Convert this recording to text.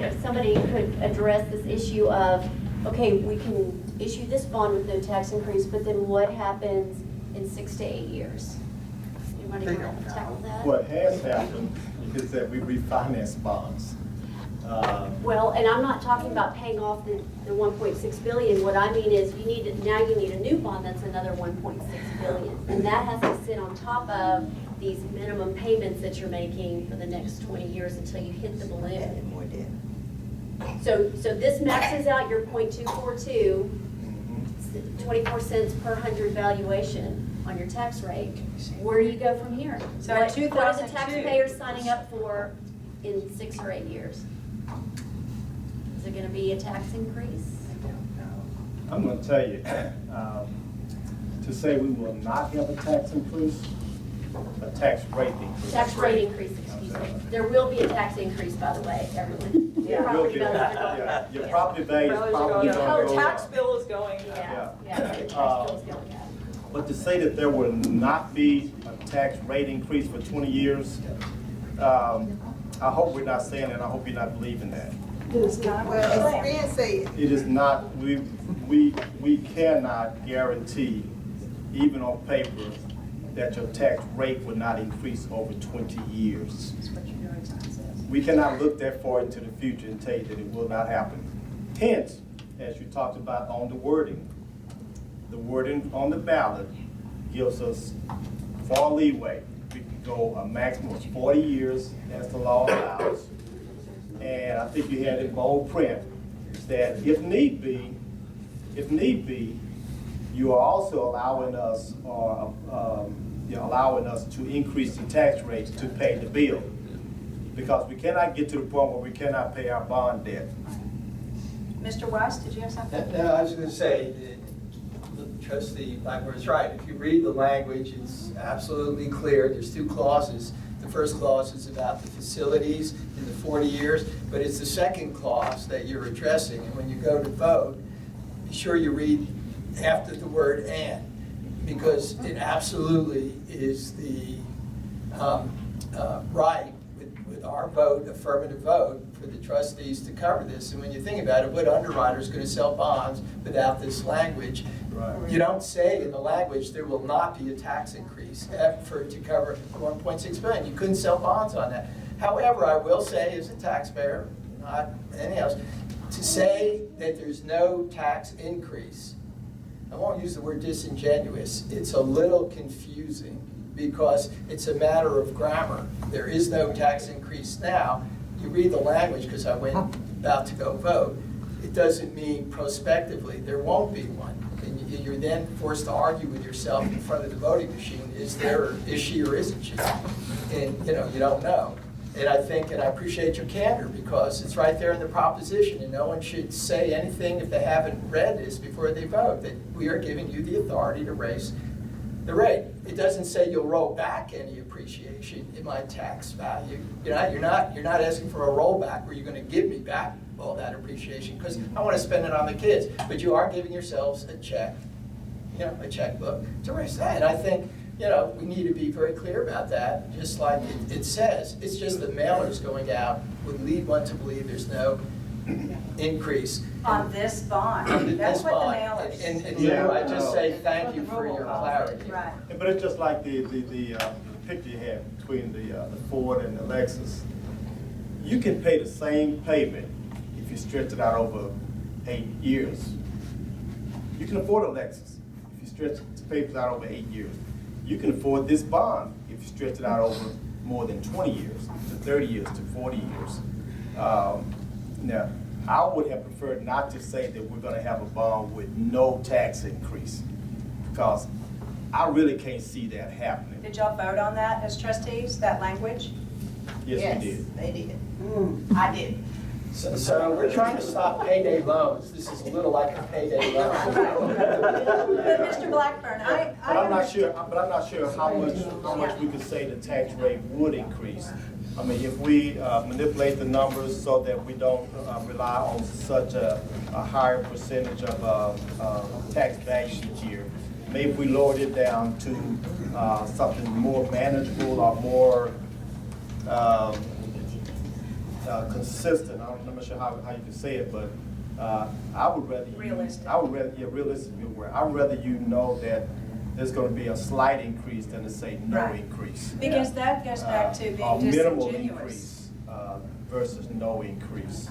If somebody could address this issue of, okay, we can issue this bond with no tax increase, but then what happens in 6 to 8 years? Anybody want to tackle that? What has happened is that we refinance bonds. Well, and I'm not talking about paying off the 1.6 billion. What I mean is you need now you need a new bond that's another 1.6 billion, and that has to sit on top of these minimum payments that you're making for the next 20 years until you hit the balloon. So this maxes out your 0.242, 24 cents per 100 valuation on your tax rate. Where do you go from here? So what are the 2002 taxpayers signing up for in 6 or 8 years? Is it going to be a tax increase? I'm going to tell you, to say we will not have a tax increase, a tax rate increase. Tax rate increase, excuse me. There will be a tax increase, by the way, everyone. Your property values are going up. Your property value is probably going to Your go tax up. bill is going up. Yeah, your tax bill is going up. But to say that there will not be a tax rate increase for 20 years, I hope we're not saying that. I hope you're not believing that. Well, it's being said. It is not, we cannot guarantee, even on paper, that your tax rate will not increase over 20 years. We cannot look that far into the future and tell you that it will not happen. Hence, as you talked about on the wording on the ballot gives us far leeway. We can go a maximum of 40 years as the law allows. And I think you had in bold print that if need be, you are also allowing us allowing us to increase the tax rates to pay the bill. Because we cannot get to the point where we cannot pay our bond debt. Mr. Weiss, did you have something? No, I was going to say, Trustee Blackburn's right. If you read the language, it's absolutely clear. There's 2 clauses. The first clause is about the facilities in the 40 years, but it's the second clause that you're addressing. And when you go to vote, be sure you read after the word "and," because it absolutely is the right with our vote, affirmative vote, for the trustees to cover this. And when you think about it, what underwriter is going to sell bonds without this language? Right. You don't say in the language there will not be a tax increase to cover 1.6 billion. You couldn't sell bonds on that. However, I will say as a taxpayer, not anything else, to say that there's no tax increase, I won't use the word disingenuous, it's a little confusing because it's a matter of grammar. There is no tax increase now. You read the language, because I went about to go vote, it doesn't mean prospectively there won't be one. And you're then forced to argue with yourself in front of the voting machine, is she or isn't she? And you don't know. And I think, and I appreciate your candor, because it's right there in the proposition, and no one should say anything if they haven't read this before they vote, that we are giving you the authority to raise the rate. It doesn't say you'll roll back any appreciation in my tax value. You're not asking for a rollback where you're going to give me back all that appreciation because I want to spend it on the kids. But you are giving yourselves a check, a checkbook to raise that. And I think, we need to be very clear about that, just like it says. It's just the mailers going out would lead one to believe there's no increase. On this bond. That's what the mailers. And I just say thank you for your clarity. Right. But it's just like the picture you had between the Ford and the Lexus. You can pay the same payment if you stretch it out over 8 years. You can afford a Lexus if you stretch the payments out over 8 years. You can afford this bond if you stretch it out over more than 20 years, to 30 years, to 40 years. Now, I would have preferred not to say that we're going to have a bond with no tax increase, because I really can't see that happening. Did y'all vote on that as trustees, that language? Yes, we did. They did. I did. So we're trying to stop payday loans. This is a little like a payday loan. But Mr. Blackburn, But I'm not sure how much we could say the tax rate would increase. I mean, if we manipulate the numbers so that we don't rely on such a higher percentage of tax value each year, maybe we lowered it down to something more manageable or more consistent. I'm not sure how you can say it, but I would rather Realistic. I would rather, yeah, realistic. I would rather you know that there's going to be a slight increase than to say no Right. increase. Because that goes back to Or being minimal disingenuous. increase versus no increase.